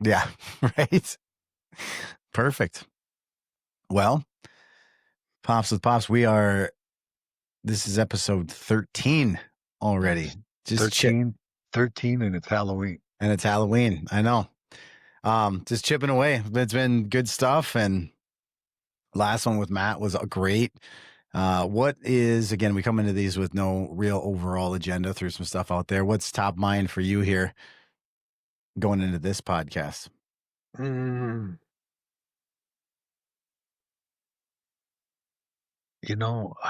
Yeah. Right. Perfect. Well, Pops with Pops, this is episode 13 already. Just chip 13 and it's Halloween. and it's Halloween. I know. Just chipping away. It's been good stuff. And last one with Matt was great. Again, we come into these with no real overall agenda, threw some stuff out there. What's top mind for you here going into this podcast? I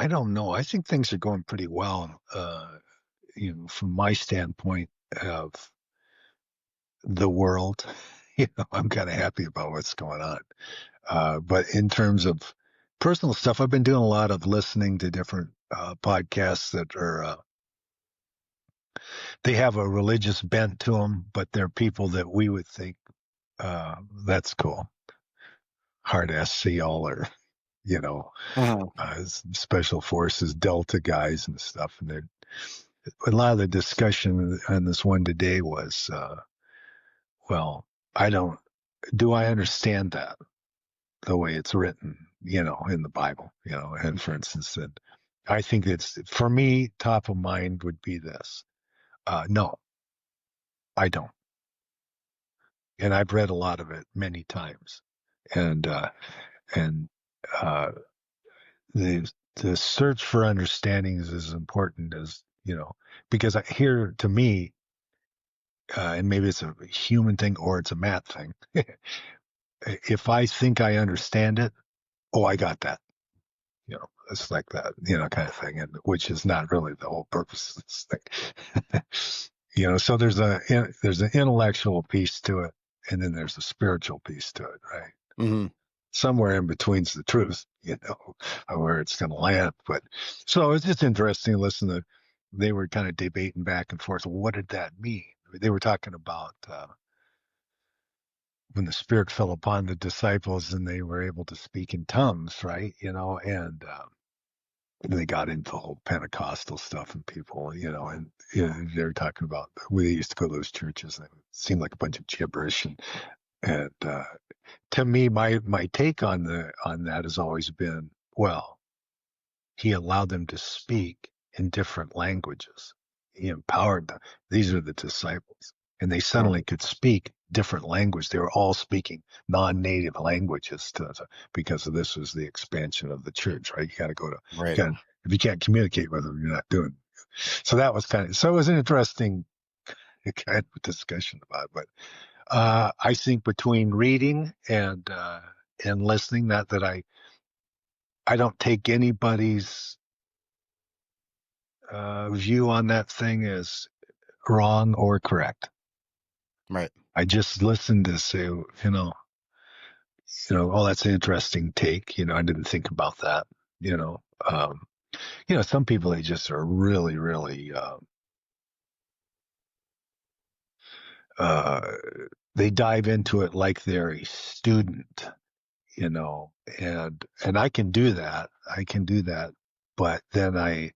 don't know. I think things are going pretty well, from my standpoint of the world. I'm kind of happy about what's going on. But in terms of personal stuff, I've been doing a lot of listening to different podcasts that are, they have a religious bent to them, but they're people that we would think, that's cool. Hard ass SEAL or, special forces, Delta guys and stuff. And a lot of the discussion on this one today was, do I understand that the way it's written, in the Bible, and for instance, that I think for me, top of mind would be this. No, I don't. And I've read a lot of it many times. And the search for understanding is as important as, because here to me, and maybe it's a human thing or it's a math thing. If I think I understand it, oh, I got that. It's like that, kind of thing, and which is not really the whole purpose of this thing. So there's an intellectual piece to it, and then there's a spiritual piece to it, right? Mm-hmm. Somewhere in between's the truth, where it's going to land. But so it's just interesting to listen to. They were kind of debating back and forth. What did that mean? They were talking about when the Spirit fell upon the disciples and they were able to speak in tongues, right? And they got into the whole Pentecostal stuff and people, and they were talking about, we used to go to those churches and it seemed like a bunch of gibberish. And to me, my take on that has always been, well, he allowed them to speak in different languages. He empowered them. These are the disciples. And they suddenly could speak different language. They were all speaking non-native languages because of this was the expansion of the church, right? You got to go to, Right. if you can't communicate with them, you're not doing it. So that was so it was an interesting kind of discussion about it. But I think between reading and listening, not that I don't take anybody's view on that thing as wrong or correct. Right. I just listened to say, oh, that's an interesting take. I didn't think about that. Some people, they just are really, really, they dive into it like they're a student, and I can do that. But then I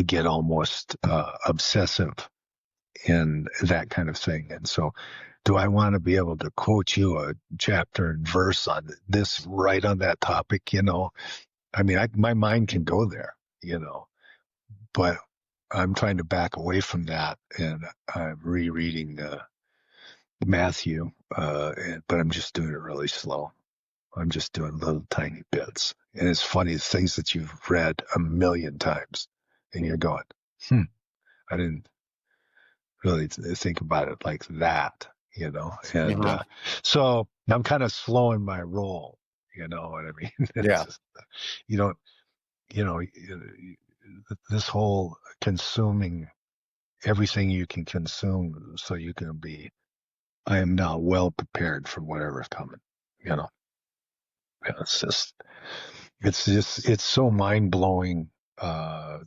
get almost obsessive in that kind of thing. And so do I want to be able to quote you a chapter and verse on this right on that topic? I mean, my mind can go there, but I'm trying to back away from that. And I'm rereading Matthew, but I'm just doing it really slow. I'm just doing little tiny bits. And it's funny, things that you've read a million times and you're going, I didn't really think about it like that, and so I'm kind of slowing my roll, you know what I mean? Yeah. Just, you don't, this whole consuming everything you can consume so you can I am now well prepared for whatever's coming, it's so mind blowing.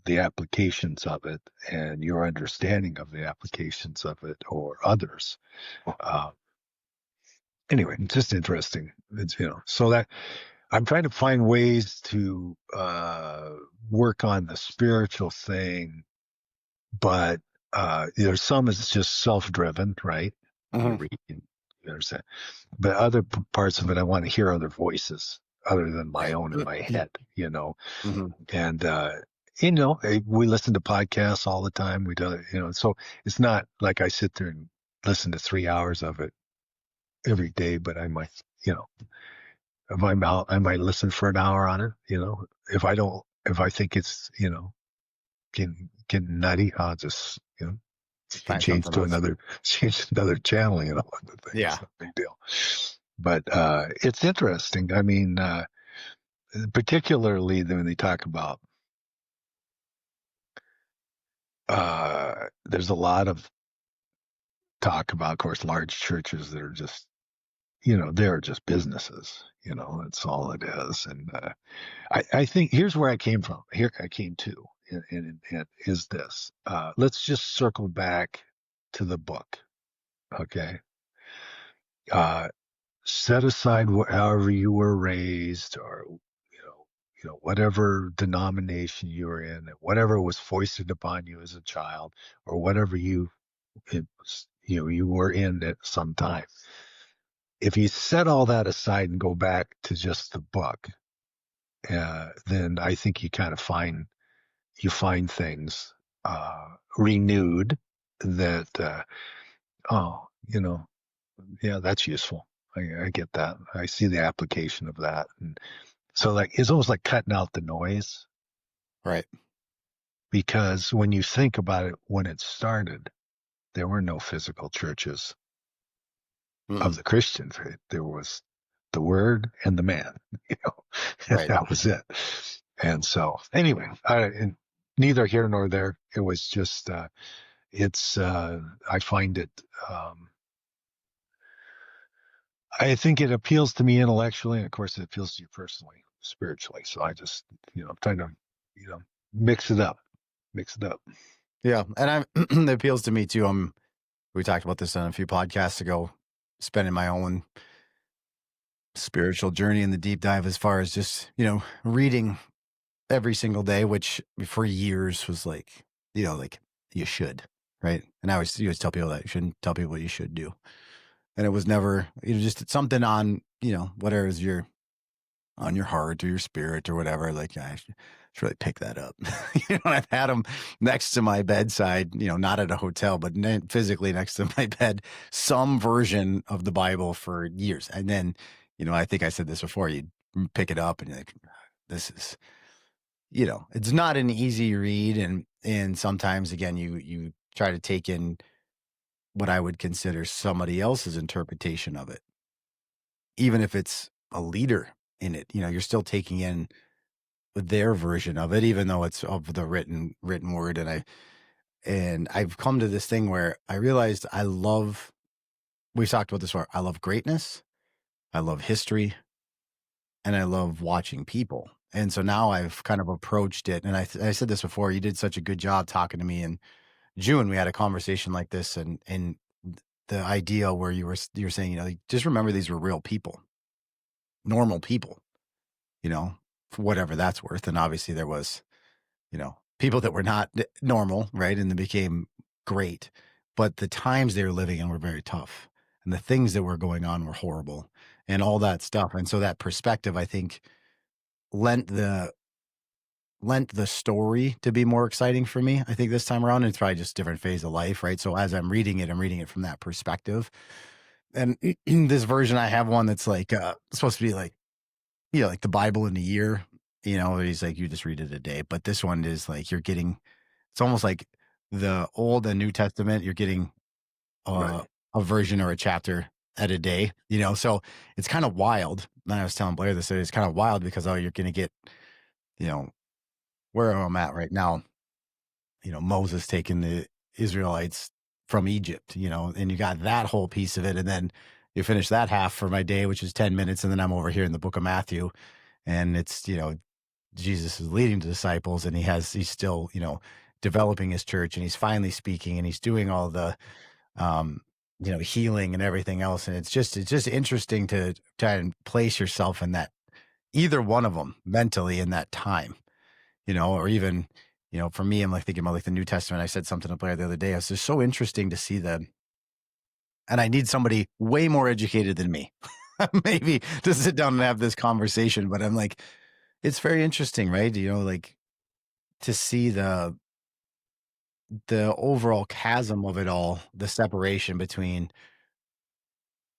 The applications of it and your understanding of the applications of it or others. Anyway, it's just interesting. It's, so that I'm trying to find ways to work on the spiritual thing, but there's some is just self-driven, right? Mm-hmm. You read, You understand? But other parts of it, I want to hear other voices other than my Right. own in my head, Mhm. and we listen to podcasts all the time. We do, so it's not like I sit there and listen to 3 hours of it every day, but I might, you know, if I'm out, I might listen for an hour on it. If I think it's, getting nutty, I'll just, Find change something to else. another, change to another channel, the thing. It's Yeah. no big deal. But it's interesting. I mean, particularly when they talk about, there's a lot of talk about, of course, large churches that are just, they're just businesses. That's all it is. And I think here's where I came from. Here I came to, and is this. Let's just circle back to the book. Okay. Uh, Set aside however you were raised, or whatever denomination you were in, whatever was foisted upon you as a child, or whatever you were in at some time. If you set all that aside and go back to just the book, then I think you find things renewed that oh, yeah, that's useful. I get that. I see the application of that. And so, like, it's almost like cutting out the noise, Right. because when you think about it, when it started, there were no physical churches of Mm-mm. the Christian faith. There was the Word and the man, and Right. that was it. And so, anyway, and neither here nor there. It was just, I find it, I think it appeals to me intellectually, and of course, it appeals to you personally, spiritually. So I just, I'm trying to, mix it up, mix it up. Yeah. And it appeals to me too. We talked about this on a few podcasts ago, spending my own spiritual journey in the deep dive as far as just, reading every single day, which for years was like, like you should, right? And you always tell people that you shouldn't tell people what you should do. And it was never, just something on, whatever is on your heart or your spirit or whatever. Like I should really pick that up. I've had them next to my bedside, not at a hotel, but physically next to my bed, some version of the Bible for years. And then, I think I said this before, you pick it up and you're like, this is, it's not an easy read. And sometimes again, you try to take in what I would consider somebody else's interpretation of it, even if it's a leader in it, you're still taking in their version of it, even though it's of the written word. And I've come to this thing where I realized we've talked about this before. I love greatness. I love history, and I love watching people. And so now I've kind of approached it. And I said this before, you did such a good job talking to me in June. We had a conversation like this, and the idea where you're saying, like, just remember these were real people, normal people, for whatever that's worth. And obviously there was, people that were not normal, right? And they became great. But the times they were living in were very tough. And the things that were going on were horrible and all that stuff. And so that perspective, I think, lent the story to be more exciting for me, I think, this time around. And it's probably just a different phase of life, right? So as I'm reading it from that perspective. And this version, I have one that's like supposed to be like, like the Bible in a year, where he's like, you just read it a day. But this one is like it's almost like the Old and New Testament. You're getting Right. a version or a chapter at a day, so it's kind of wild. And I was telling Blair this, it's kind of wild because, you're going to get, you know, where I'm at right now, Moses taking the Israelites from Egypt, and you got that whole piece of it. And then you finish that half for my day, which is 10 minutes. And then I'm over here in the book of Matthew, and it's, Jesus is leading the disciples, and he's still, developing his church, and he's finally speaking, and he's doing all the, um, healing and everything else. And it's just interesting to try and place yourself in that, either one of them mentally in that time, or even, for me, I'm like thinking about like the New Testament. I said something to Blair the other day. It's just so interesting to see and I need somebody way more educated than me, maybe to sit down and have this conversation. But I'm like, it's very interesting, right? Like to see the overall chasm of it all, the separation between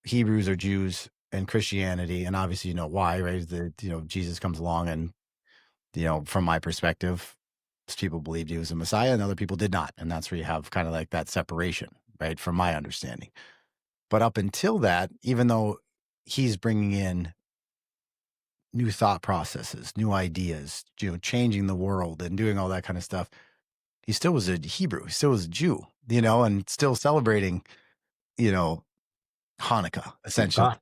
Hebrews or Jews and Christianity, and obviously why, right? Jesus comes along, and from my perspective, people believed he was a Messiah, and other people did not, and that's where you have kind of like that separation, right? From my understanding, but up until that, even though he's bringing in new thought processes, new ideas, changing the world and doing all that kind of stuff, he still was a Hebrew, he still was a Jew, and still celebrating, you know, Hanukkah, essentially.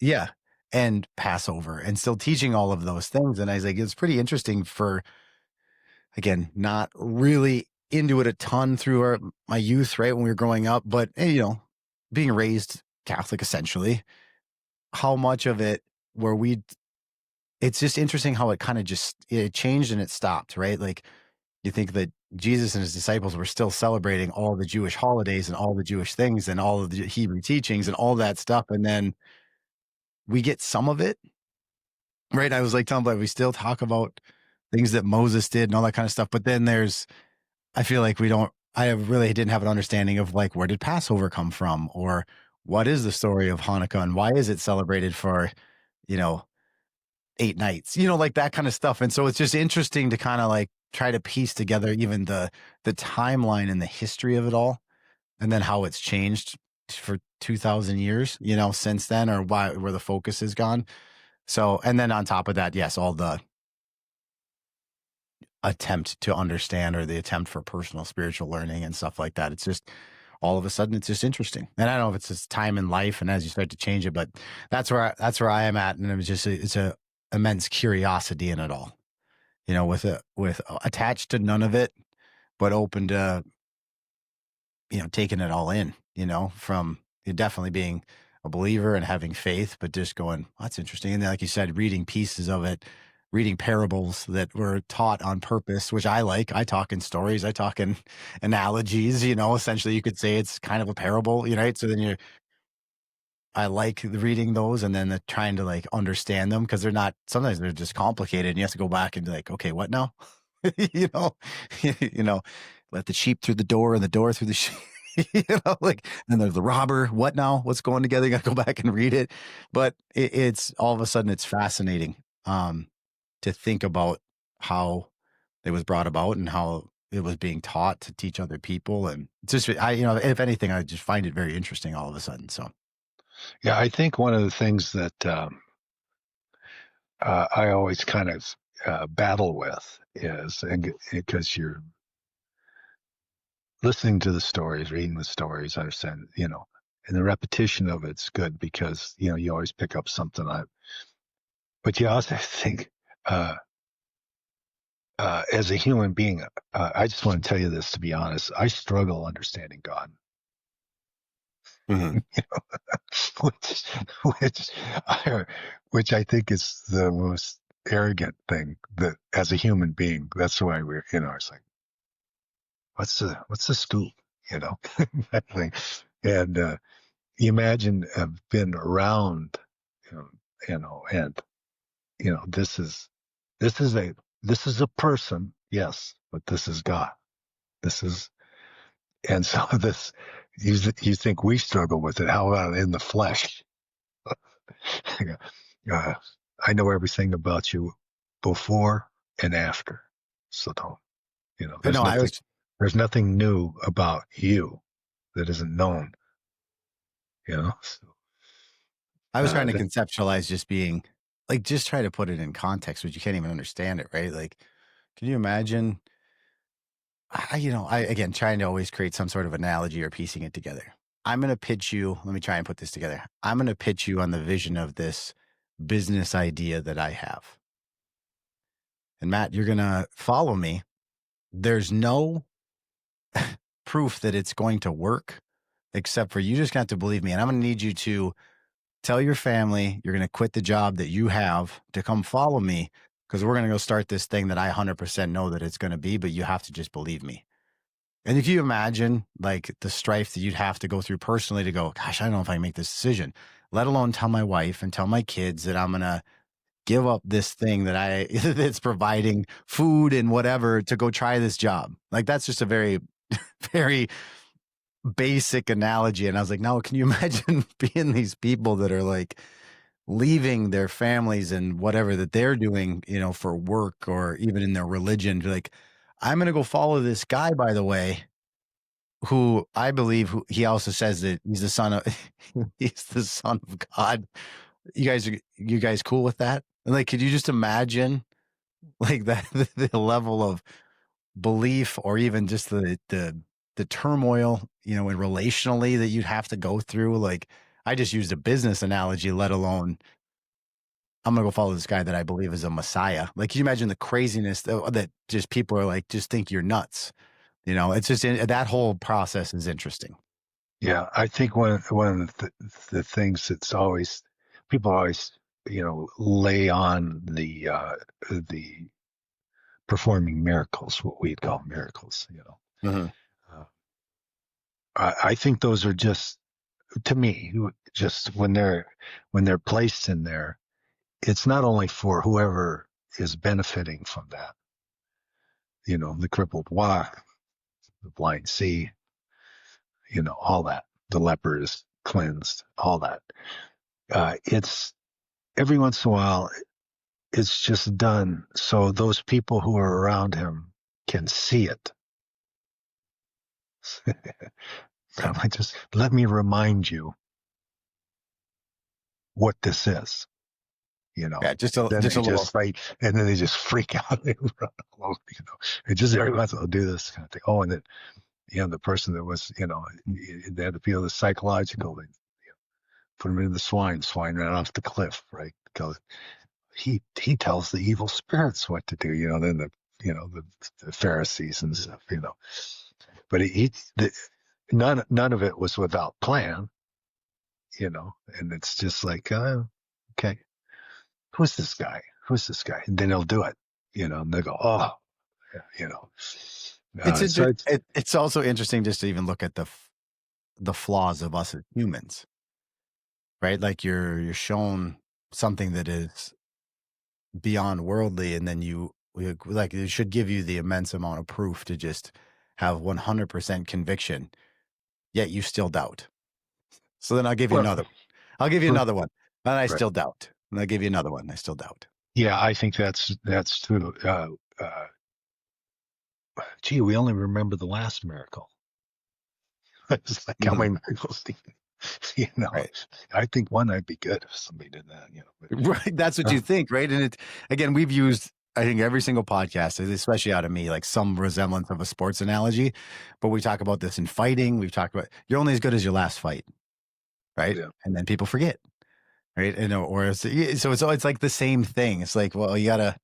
Yeah. And Passover, and still teaching all of those things. And I was like, it's pretty interesting for, again, not really into it a ton through my youth, right? When we were growing up, but, being raised Catholic, essentially, how much of it where it's just interesting how it kind of it changed and it stopped, right? Like you think that Jesus and his disciples were still celebrating all the Jewish holidays and all the Jewish things and all of the Hebrew teachings and all that stuff. And then we get some of it, right? I was like telling, but we still talk about things that Moses did and all that kind of stuff. But then I feel like I really didn't have an understanding of like, where did Passover come from? Or what is the story of Hanukkah and why is it celebrated for, you know, 8 nights, like that kind of stuff. And so it's just interesting to kind of like try to piece together even the timeline and the history of it all, and then how it's changed for 2,000 years, since then, or where the focus has gone. So, and then on top of that, yes, all the attempt to understand, or the attempt for personal spiritual learning and stuff like that. It's just all of a sudden it's just interesting. And I don't know if it's just time in life and as you start to change it, but that's where I am at. And it was just it's a immense curiosity in it all, with attached to none of it, but open to taking it all in, from definitely being a believer and having faith, but just going, oh, that's interesting. And then, like you said, reading pieces of it, reading parables that were taught on purpose, which I like. I talk in stories, I talk in analogies, essentially you could say it's kind of a parable, right? So then I like reading those, and then trying to like understand them, because sometimes they're just complicated and you have to go back and be like, okay, what now? you know, you know, let the sheep through the door and the door through the sheep. Like, then there's the robber. What now? What's going together? You got to go back and read it. But it's all of a sudden it's fascinating to think about how it was brought about and how it was being taught to teach other people. And it's just, if anything, I just find it very interesting all of a sudden. So, Yeah, I think one of the things that I always kind of battle with is, and because you're listening to the stories, reading the stories, understand, and the repetition of it's good because, you always pick up something. But you also think, as a human being, I just want to tell you this, to be honest, I struggle understanding God. mm-hmm. which, which, which I think is the most arrogant thing that, as a human being, that's why we're, it's like, what's the scoop, that thing. And you imagine being around, and this is a person, yes, but this is God. This is, and so this, you think we struggle with it. How about in the flesh? I know everything about you before and after. So don't, No, there's nothing new about you that isn't known, So, I was trying to conceptualize just being like, just try to put it in context, but you can't even understand it, right? Like, can you imagine? I again trying to always create some sort of analogy or piecing it together. I'm going to pitch you. Let me try and put this together. I'm going to pitch you on the vision of this business idea that I have. And Matt, you're going to follow me. There's no proof that it's going to work, except for you just got to believe me. And I'm going to need you to tell your family you're going to quit the job that you have to come follow me, because we're going to go start this thing that I 100% know that it's going to be, but you have to just believe me. And if you imagine like the strife that you'd have to go through personally to go, gosh, I don't know if I can make this decision, let alone tell my wife and tell my kids that I'm going to give up this thing that that's providing food and whatever to go try this job. Like that's just a very, very basic analogy. And I was like, no, can you imagine being these people that are like leaving their families and whatever that they're doing, for work or even in their religion, like, I'm going to go follow this guy, by the way, who I believe he also says that he's the son of he's the son of God. You guys cool with that? And like, could you just imagine like that the level of belief or even just the turmoil, and relationally that you'd have to go through? Like, I just used a business analogy, let alone I'm gonna go follow this guy that I believe is a messiah. Like, can you imagine the craziness that just people are like, just think you're nuts? It's just that whole process is interesting. Yeah, I think one of the things that's always people always lay on the performing miracles, what we'd call miracles. Mhm. Uh, I think those are just, to me, just when they're placed in there, it's not only for whoever is benefiting from that. The crippled walk, the blind see, all that. The leper is cleansed, all that. It's every once in a while, it's just done so those people who are around him can see it. I'm like, just let me remind you what this is. Yeah, just a Then just they a little. just fight, and then they just freak out. They run all over, and just every once in a while do this kind of thing. Oh, and then the person that was, they had to feel the psychological. They put him into the swine ran off the cliff, right? Because he tells the evil spirits what to do. Then the Pharisees and stuff. But none of it was without plan. And it's just like, okay, who's this guy? Who's this guy? And then he'll do it. And they go, oh, yeah, It's so it's also interesting just to even look at the flaws of us as humans, right? Like you're shown something that is beyond worldly, and then like it should give you the immense amount of proof to just have 100% conviction, yet you still doubt. So then I'll give you well, another. I'll give you for, another one, and I right. still doubt. And I'll give you another one. I still doubt. Yeah, I think that's true. Gee, we only remember the last miracle. It's like how Mhm. many miracles do you know? Right. I think one might be good if somebody did that. But Right. That's what you think, right? And again, we've used, I think, every single podcast, especially out of me, like some resemblance of a sports analogy. But we talk about this in fighting. We've talked about you're only as good as your last fight, right? yeah, And then people forget, right? So it's like the same thing. It's like, well, you gotta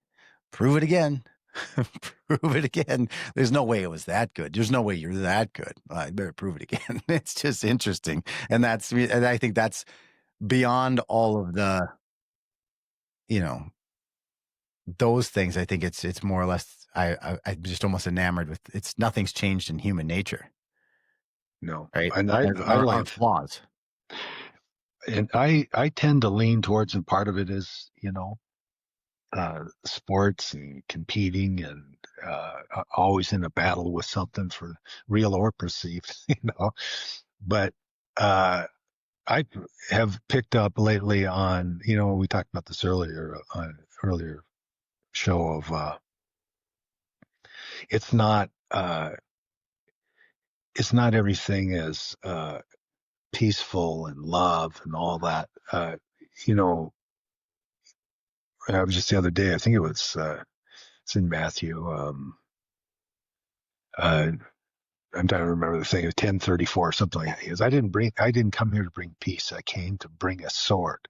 prove it again. Prove it again. There's no way it was that good. There's no way you're that good. I better prove it again. It's just interesting. And I think that's beyond all of the, you know, those things. I think it's more or less, I'm just almost enamored with nothing's changed in human nature, no, right? and I As I our like flaws. and I tend to lean towards, and part of it is sports and competing and always in a battle with something for real or perceived, But I have picked up lately on, we talked about this earlier on earlier show of it's not uh, it's not everything is peaceful and love and all that. You know, I was just the other day. I think it's in Matthew. Uh, I'm trying to remember the thing. 10:34 or something like that. He goes, I didn't come here to bring peace. I came to bring a sword.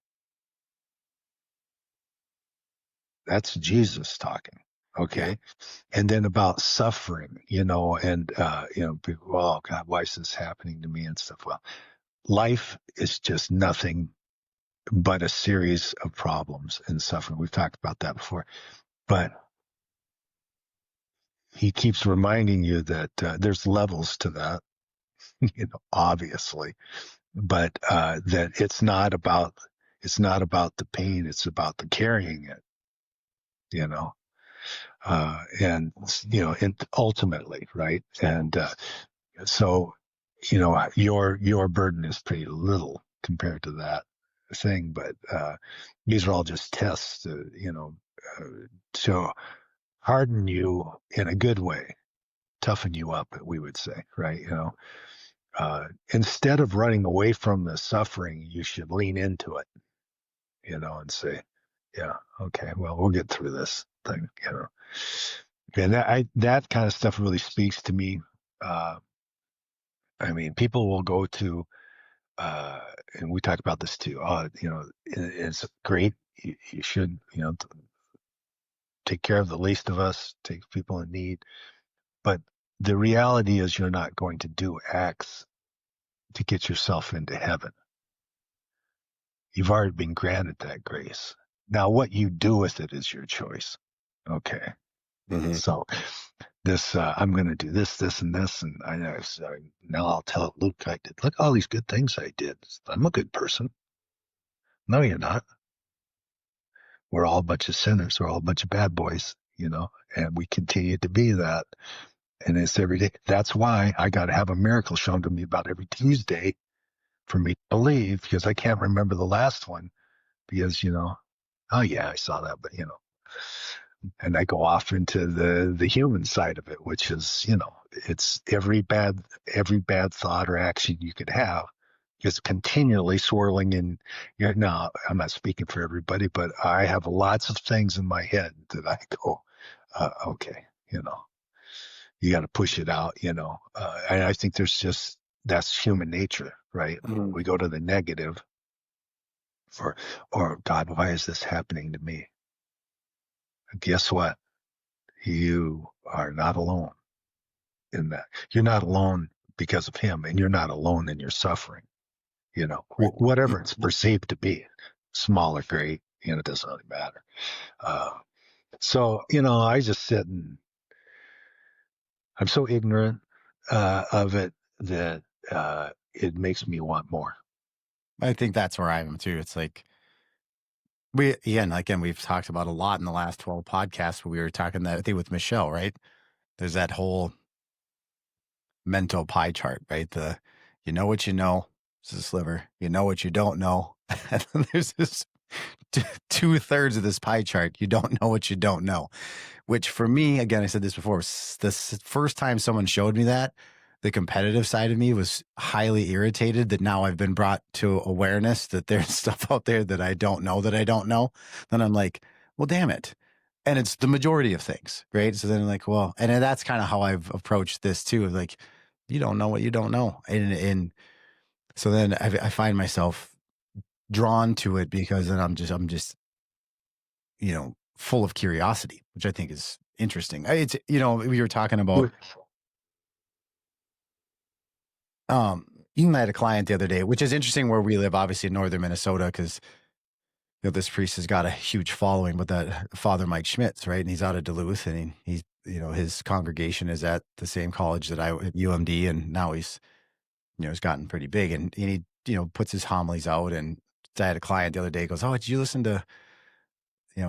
That's Jesus talking. Yeah. Okay. And then about suffering, and people, oh God, why is this happening to me and stuff? Well, life is just nothing but a series of problems and suffering. We've talked about that before. But he keeps reminding you that there's levels to that, obviously, but that it's not about the pain, it's about the carrying it, you know, and ultimately, right? And so, your burden is pretty little compared to that thing, but these are all just tests, to harden you in a good way, toughen you up, we would say, right? Instead of running away from the suffering, you should lean into it, and say, yeah, okay, well, we'll get through this thing. And that kind of stuff really speaks to me. Uh, I mean, people will go to, and we talked about this too. It's great. You should, take care of the least of us, take people in need. But the reality is, you're not going to do acts to get yourself into heaven. You've already been granted that grace. Now, what you do with it is your choice. Okay. Mm-hmm. So I'm going to do this, this, and this. And now I'll tell Luke, look at all these good things I did. I'm a good person. No, you're not. We're all a bunch of sinners. We're all a bunch of bad boys, and we continue to be that. And it's every day. That's why I got to have a miracle shown to me about every Tuesday for me to believe, because I can't remember the last one because, oh yeah, I saw that, but and I go off into the human side of it, which is, it's every bad thought or action you could have is continually swirling in. Now, I'm not speaking for everybody, but I have lots of things in my head that I go, okay, you got to push it out, and I think that's human nature, right? Mm-hmm. We go to the negative or God, why is this happening to me? Guess what? You are not alone in that. You're not alone because of him, and you're not alone in your suffering. Right. Whatever it's perceived to be, small or great, it doesn't really matter. So, I just sit and I'm so ignorant of it that it makes me want more. I think that's where I am too. It's like again, we've talked about a lot in the last 12 podcasts, but we were talking that I think with Michelle, right? There's that whole mental pie chart, right? You know what you know, it's a sliver. You know what you don't know. And then there's this 2/3 of this pie chart. You don't know what you don't know, which for me, again, I said this before, was the first time someone showed me that, the competitive side of me was highly irritated that now I've been brought to awareness that there's stuff out there that I don't know that I don't know. Then I'm like, well, damn it. And it's the majority of things, right? So then I'm like, well, and that's kind of how I've approached this too. Like, you don't know what you don't know. And so then I find myself drawn to it because then I'm just, full of curiosity, which I think is interesting. It's, we were talking about, even I had a client the other day, which is interesting where we live, obviously in northern Minnesota, because this priest has got a huge following, but that Father Mike Schmitz, right? And he's out of Duluth, and he's his congregation is at the same college that I at UMD, and now he's he's gotten pretty big, and he puts his homilies out. And I had a client the other day goes, "Oh, did you listen to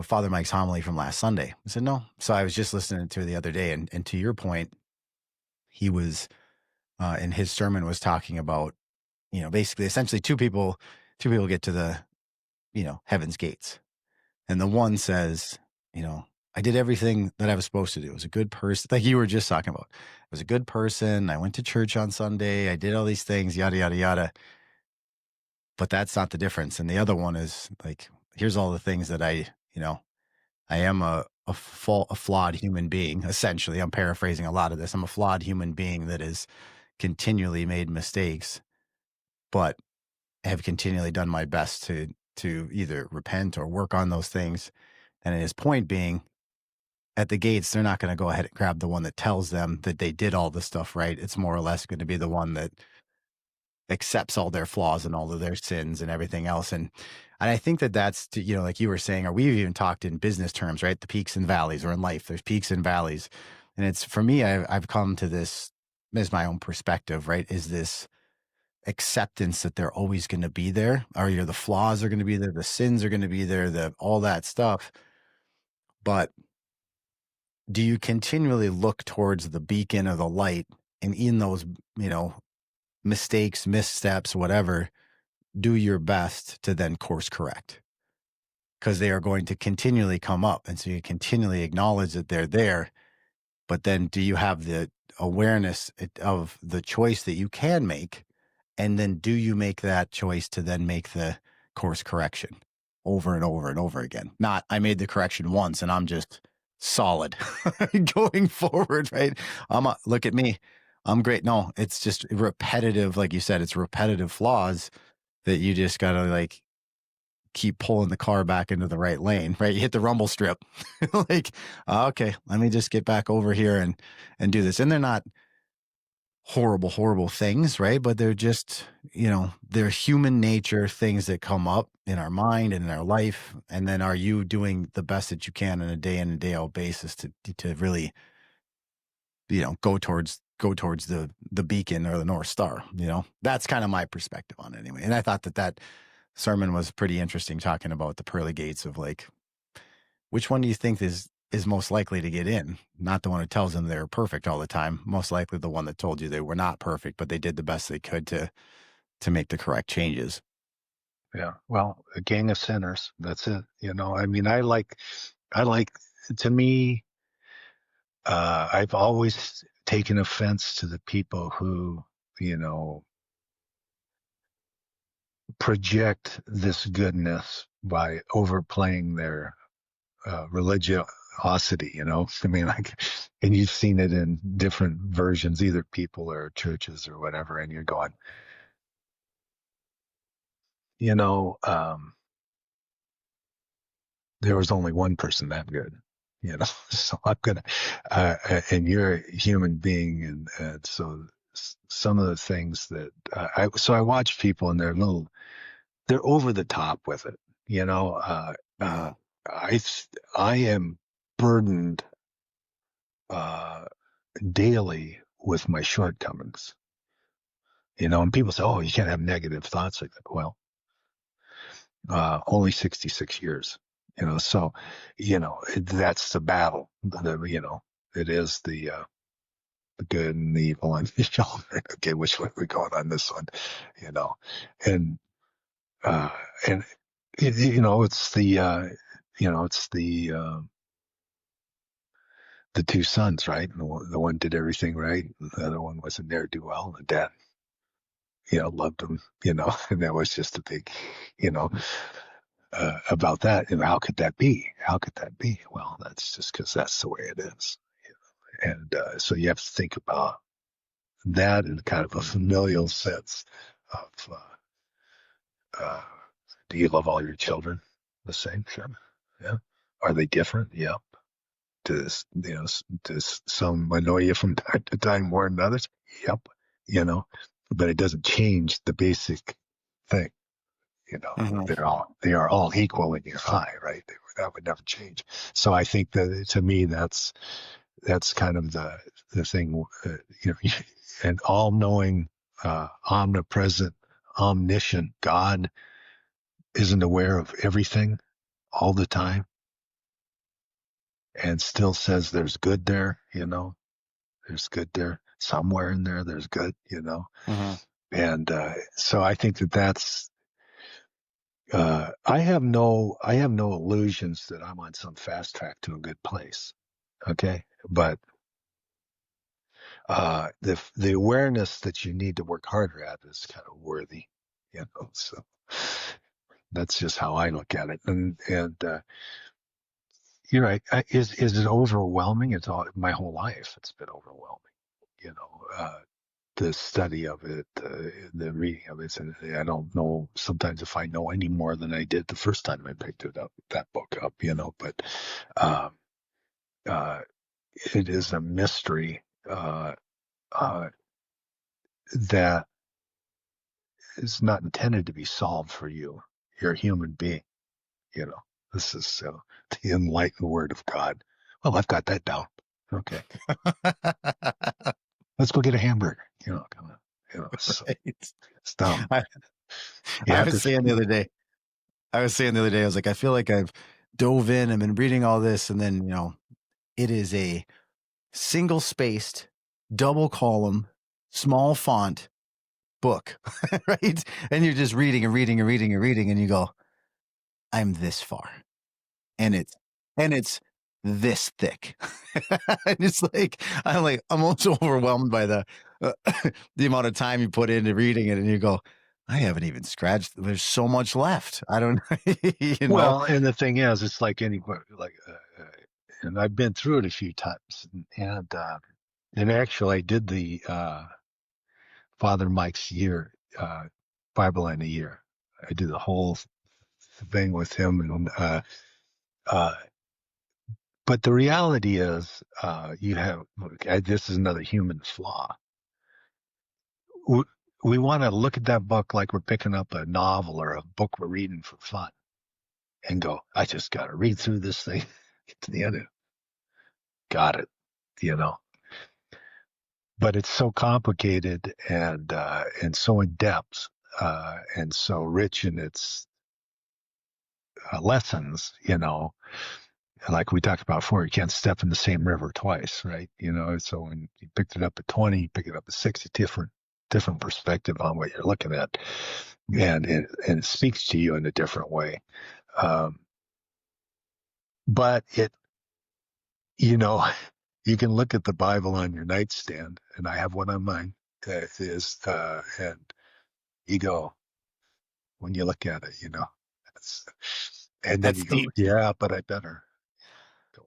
Father Mike's homily from last Sunday?" I said, "No." So I was just listening to it the other day, and to your point, he was in his sermon was talking about basically essentially two people get to the heaven's gates. And the one says, I did everything that I was supposed to do. I was a good person. Like you were just talking about. I was a good person. I went to church on Sunday. I did all these things, yada, yada, yada. But that's not the difference. And the other one is like, here's all the things that I am a flawed human being. Essentially, I'm paraphrasing a lot of this. I'm a flawed human being that has continually made mistakes, but have continually done my best to either repent or work on those things. And his point being, at the gates, they're not going to go ahead and grab the one that tells them that they did all the stuff right. It's more or less going to be the one that accepts all their flaws and all of their sins and everything else. And I think that's, like you were saying, or we've even talked in business terms, right? The peaks and valleys, or in life, there's peaks and valleys. And it's for me, I've come to this as my own perspective, right? Is this acceptance that they're always going to be there, or the flaws are going to be there, the sins are going to be there, the all that stuff. But do you continually look towards the beacon or the light, and in those, you know, mistakes, missteps, whatever, do your best to then course correct? Because they are going to continually come up. And so you continually acknowledge that they're there. But then do you have the awareness of the choice that you can make? And then do you make that choice to then make the course correction over and over and over again? Not, I made the correction once and I'm just solid going forward, right? Look at me. I'm great. No, it's just repetitive. Like you said, it's repetitive flaws that you just got to like keep pulling the car back into the right lane, right? You hit the rumble strip. Like, okay, let me just get back over here and do this. And they're not horrible, horrible things, right? But they're just, they're human nature things that come up in our mind and in our life. And then are you doing the best that you can on a day in and day out basis to really, go towards the beacon or the North Star, That's kind of my perspective on it anyway. And I thought that sermon was pretty interesting, talking about the pearly gates of like, which one do you think is most likely to get in? Not the one who tells them they're perfect all the time. Most likely the one that told you they were not perfect, but they did the best they could to make the correct changes. Yeah. Well, a gang of sinners. That's it. I mean, I like, to me, I've always taken offense to the people who, project this goodness by overplaying their religiosity. I mean, like, and you've seen it in different versions, either people or churches or whatever, and you're going, you know, um, there was only one person that good, so I'm gonna, and you're a human being, and so some of the things that I watch people and they're over the top with it, Yeah. I I am burdened uh, daily with my shortcomings, and people say, oh, you can't have negative thoughts like that. Well, only 66 years, so, that's the battle. It is the good and the evil and the shoulder. Okay, which way are we going on this one? You know, and, uh, and, it's the two sons, right? And the one did everything right. And the other one was a ne'er-do-well. And the dad, loved him, and that was just a big, you know, about that. And how could that be? How could that be? Well, that's just because that's the way it is. And so you have to think about that in kind of a familial sense of, uh, do you love all your children the same? Sure. Yeah. Are they different? Yep. Does some annoy you from time to time more than others? Yep. You know, but it doesn't change the basic thing. Mhm. They are all equal in your eye, right? That would never change. So I think that, to me, that's kind of the thing, an all-knowing, omnipresent, omniscient God isn't aware of everything all the time and still says there's good there. There's good there somewhere in there. There's good. Mhm. And so I think that's. I have no illusions that I'm on some fast track to a good place. Okay, but the awareness that you need to work harder at is kind of worthy. So that's just how I look at it. And you're right. Is it overwhelming? It's all my whole life. It's been overwhelming. You know, uh, the study of it, the reading of it, and I don't know sometimes if I know any more than I did the first time I picked that book up. But um, uh, it is a mystery uh, that is not intended to be solved for you. You're a human being. You know, this is the enlightened word of God. Well, I've got that down. Okay. Let's go get a hamburger. Kind of, so Right. it's dumb. I, You I have was to, saying the other day, I was like, I feel like I've dove in and been reading all this, and then, it is a single spaced, double column, small font book, right? And you're just reading and reading and reading and reading, and you go, I'm this far. And it's this thick. And it's like I'm almost overwhelmed by uh, the amount of time you put into reading it, and you go, I haven't even scratched. There's so much left. I don't, you know. well, and the thing is, it's like anywhere, and I've been through it a few times, and actually, I did the Father Mike's year, Bible in a year. I did the whole thing with him, and uh, but the reality is, you have this is another human flaw. We, we want to look at that book like we're picking up a novel or a book we're reading for fun, and go, I just got to read through this thing, get to the end of it. Got it, you know. But it's so complicated and so in depth and so rich in its lessons, like we talked about before, you can't step in the same river twice, right? So when you picked it up at 20, you pick it up at 60, different perspective on what you're looking at, and it speaks to you in a different way. Um, but you know, you can look at the Bible on your nightstand, and I have one on mine. And you go, when you look at it, that's, and then That's you go, deep. yeah, but I better go.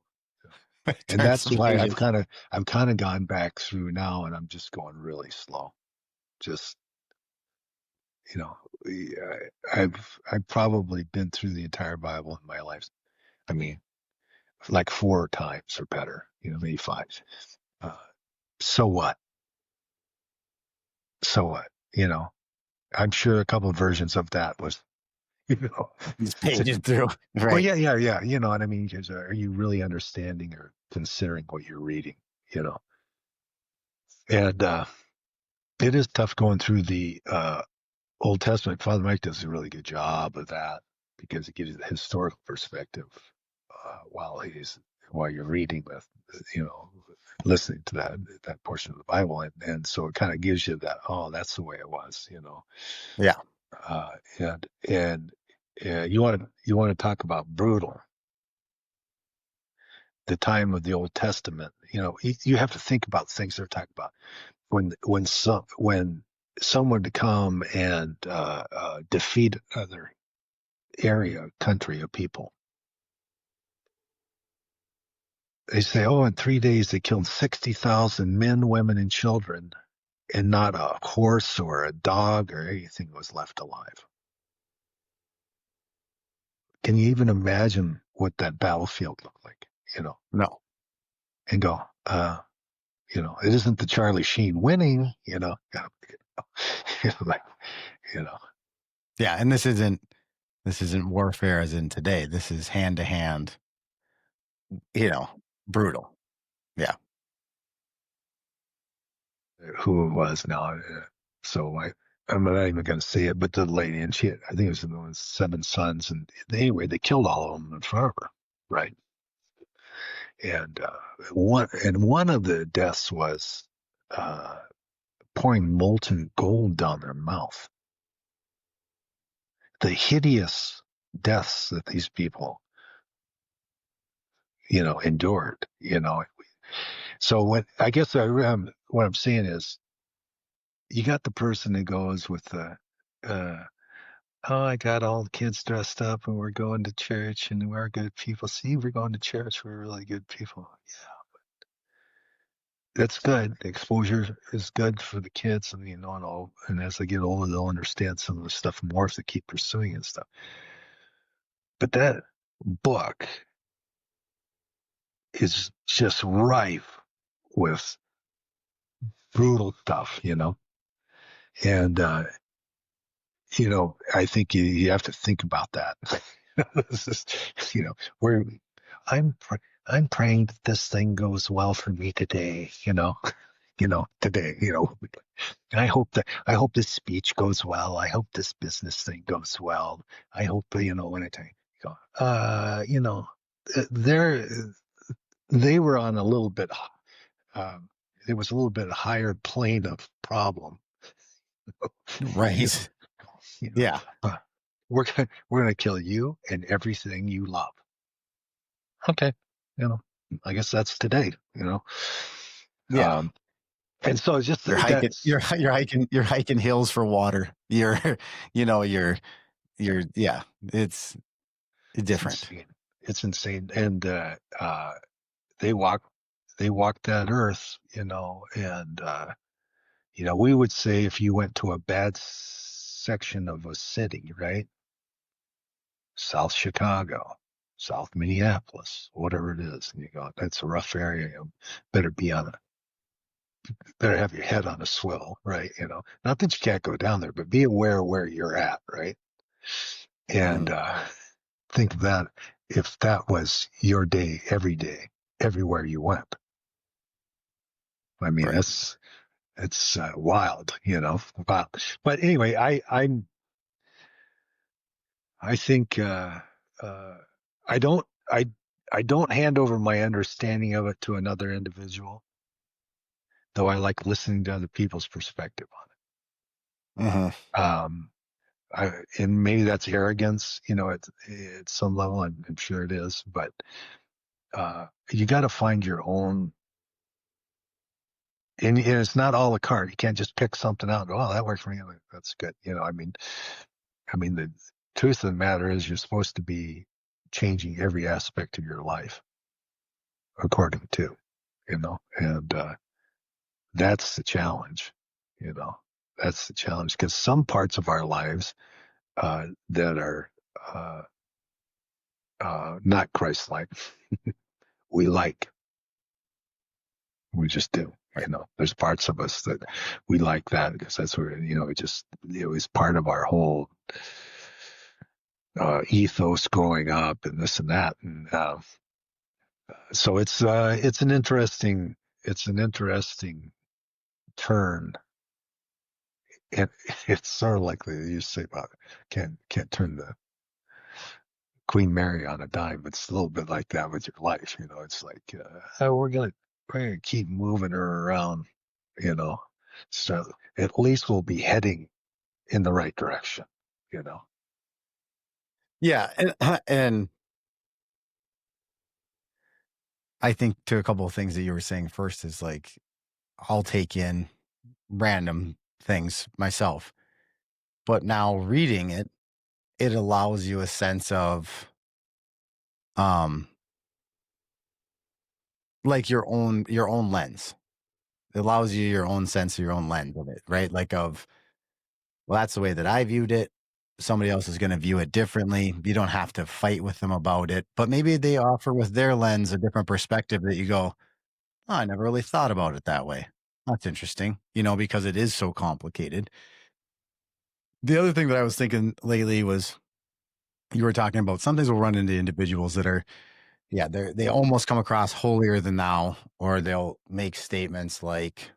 And Turn that's some why pages. I've kind of gone back through now, and I'm just going really slow. Just, you know, I've probably been through the entire Bible in my life. I mean, like 4 times or better, maybe 5. Uh, so what? So what? I'm sure a couple of versions of that was, you know, Just pages through. well, Right. yeah, yeah, yeah. You know what I mean? Because are you really understanding or considering what you're reading? You know, and it is tough going through the Old Testament. Father Mike does a really good job of that because it gives you the historical perspective while you're reading with, you know, listening to that portion of the Bible, and so it kind of gives you that. Oh, that's the way it was. Yeah. Uh, and you want to talk about brutal. The time of the Old Testament, you have to think about things they're talking about when someone to come and defeat another country of people. They say, oh, in 3 days they killed 60,000 men, women, and children, and not a horse or a dog or anything was left alive. Can you even imagine what that battlefield looked like? No. And go, it isn't the Charlie Sheen winning, like, you know, Yeah. And this isn't warfare as in today. This is hand to hand, brutal. Yeah. who it was now. So I'm not even going to say it, but the lady, and I think it was 7 sons, and anyway, they killed all of them in front of her, right? And one of the deaths was uh, pouring molten gold down their mouth. The hideous deaths that these people, endured. So I guess what I'm saying is, you got the person that goes with the, oh, I got all the kids dressed up and we're going to church and we're good people. See, we're going to church. We're really good people. Yeah, that's good. The exposure is good for the kids, and as they get older, they'll understand some of the stuff more if they keep pursuing and stuff. But that book is just rife with brutal stuff, and I think you have to think about that. This is, where I'm I'm praying that this thing goes well for me today, today, I hope this speech goes well. I hope this business thing goes well. I hope, when I tell you, go, they're, they were on a little bit, um, it was a little bit higher plane of problem. you, Right. you know, Yeah. uh, we're gonna kill you and everything you love. Okay, you know, I guess that's today. Yeah. Um, and so it's just You're hiking that's you're hiking hills for water. You're you're yeah, it's it's different. insane. It's insane, and they walk they walk that earth, and we would say if you went to a bad section of a city, right? South Chicago, South Minneapolis, whatever it is, and you go, that's a rough area. You better be on a better have your head on a swivel, right? Not that you can't go down there, but be aware of where you're at, right? And Mhm. think of that if that was your day, everywhere you went. I mean, Right. it's wild, Wow. But anyway, I think uh, I don't I don't hand over my understanding of it to another individual, though I like listening to other people's perspective Mhm. on it. And maybe that's arrogance, at some level. I'm sure it is, but you got to find your own. And it's not all a card. You can't just pick something out and go, "Oh, that works for me. That's good." I mean, the truth of the matter is, you're supposed to be changing every aspect of your life according to, and that's the challenge. You know, that's the challenge because some parts of our lives that are uh, not Christ-like, we like. We just do. Right. There's parts of us that we like that because that's where, it was part of our whole ethos growing up and this and that. And so it's an interesting turn. And it's sort of like they used to say about can't turn the Queen Mary on a dime. It's a little bit like that with your life. It's like, oh, we're gonna keep moving her around, you know. So at least we'll be heading in the right direction, you know. Yeah, and and I think to a couple of things that you were saying first is like I'll take in random things myself, but now reading it, it allows you a sense of um like your own lens. It allows you your own sense of your own lens of it, right? Like of, well, that's the way that I viewed it. Somebody else is going to view it differently. You don't have to fight with them about it, but maybe they offer with their lens a different perspective that you go, oh, I never really thought about it that way. That's interesting, because it is so complicated. The other thing that I was thinking lately was you were talking about sometimes we'll run into individuals that are, yeah, they almost come across holier than thou, or they'll make statements like,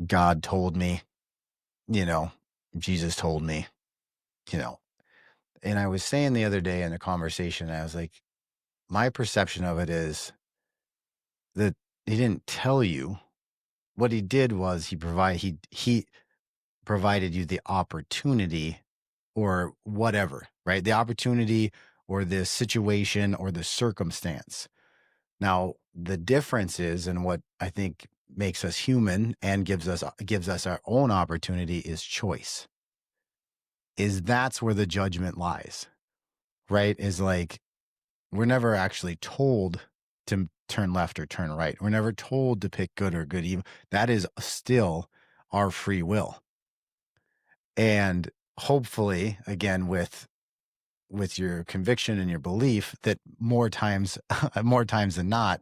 God told me, you know, Jesus told me, you know. And I was saying the other day in a conversation, I was like, my perception of it is that he didn't tell you. What he did was he provided you the opportunity or whatever, right? The opportunity or the situation or the circumstance. Now, the difference is, and what I think makes us human and gives us our own opportunity is choice. Is that's where the judgment lies, right? Is like we're never actually told to turn left or turn right. We're never told to pick good or good evil. That is still our free will. And hopefully, again, with your conviction and your belief that more times more times than not,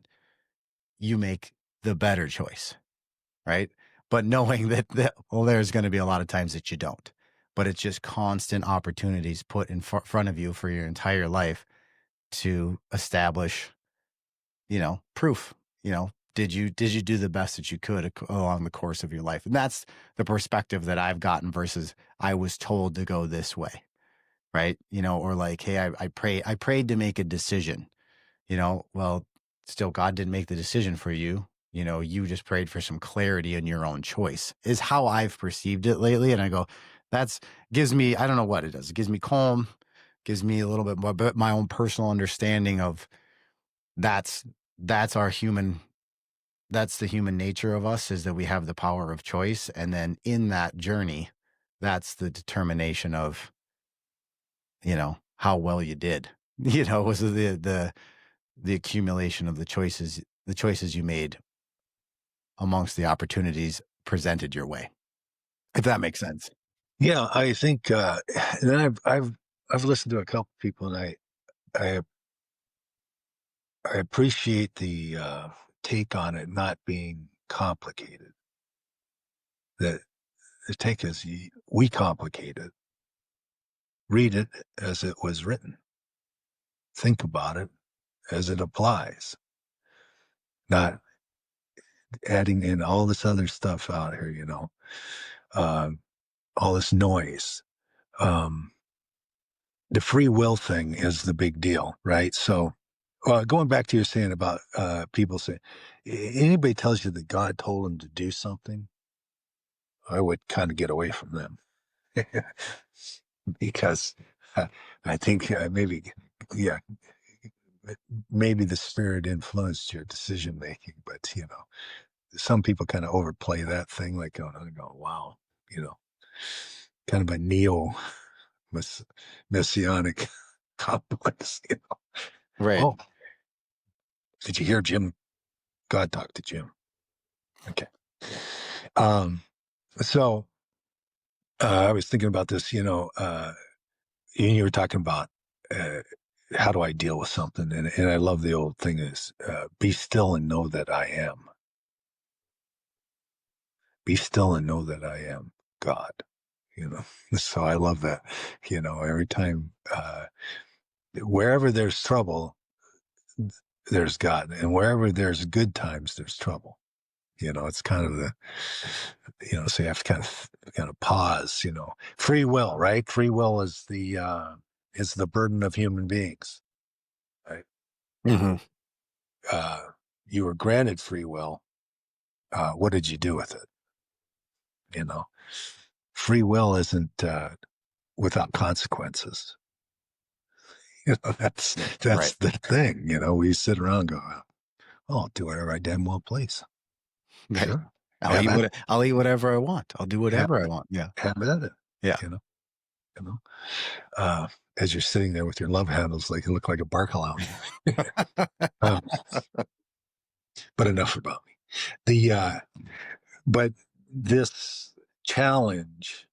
you make the better choice, right? But knowing that well, there's going to be a lot of times that you don't. But it's just constant opportunities put in front of you for your entire life to establish, proof. Did you do the best that you could along the course of your life? And that's the perspective that I've gotten versus I was told to go this way, right? Or like, hey, I prayed to make a decision. Well, still, God didn't make the decision for you. You just prayed for some clarity in your own choice, is how I've perceived it lately. And I go, that's gives me, I don't know what it does. It gives me calm, gives me a little bit more, but my own personal understanding of that's, that's our human, that's the human nature of us, is that we have the power of choice. And then in that journey, that's the determination of, how well you did, was the accumulation of the choices you made amongst the opportunities presented your way, if that makes sense. Yeah, I think, and I've listened to a couple people, and I I appreciate the take on it not being complicated. That the take is we complicate it. Read it as it was written. Think about it as it applies. Not adding in all this other stuff out here, uh, all this noise. Um, the free will thing is the big deal, right? So, going back to your saying about people saying, anybody tells you that God told them to do something, I would kind of get away from them because I think yeah, maybe the spirit influenced your decision making, but some people kind of overplay that thing, like go, wow, you know, kind of a neo messianic complex. Right. Oh, did you hear Jim? God talked to Jim. Okay. Um, so I was thinking about this, you were talking about uh, how do I deal with something? And I love the old thing is be still and know that I am. Be still and know that I am God. You know, so I love that. Every time, wherever there's trouble, there's God, and wherever there's good times, there's trouble. It's kind of so you have to kind of pause. Free will, right? Free will is the burden of human beings, right? Hmm. Uh, you were granted free will. What did you do with it? You know, free will isn't without consequences. That's Right. the thing. We sit around and go, oh, I'll do whatever I damn well please. Right. Sure, have at it. I'll eat whatever I want. I'll do Have whatever I it. want. Yeah. Have at it. Yeah. You know. You know. Uh, as you're sitting there with your love handles, like you look like a bar clown. uh, but enough about me. But this challenge,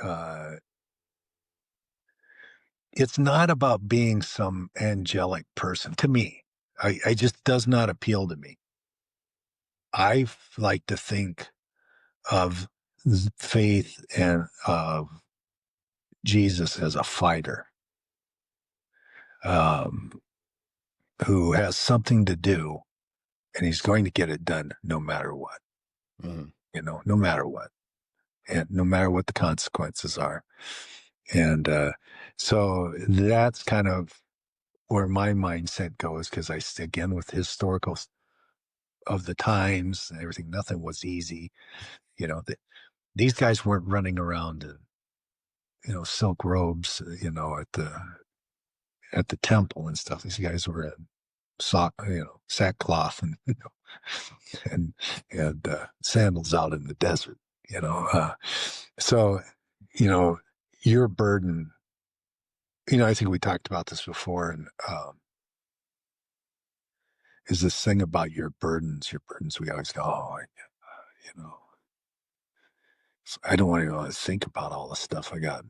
uh, it's not about being some angelic person to me. I just does not appeal to me. Like to think of faith and of Jesus as a fighter, um, who has something to do, and he's going to get it done no matter what. Mhm. No matter what, and no matter what the consequences are. And so that's kind of where my mindset goes, because again, with historical of the times and everything, nothing was easy. These guys weren't running around in silk robes, at the temple and stuff. These guys were in sackcloth and and sandals out in the desert. So you know your burden. I think we talked about this before, and is this thing about your burdens. Your burdens. We always go, oh, you know, I don't want to really think about all the stuff I got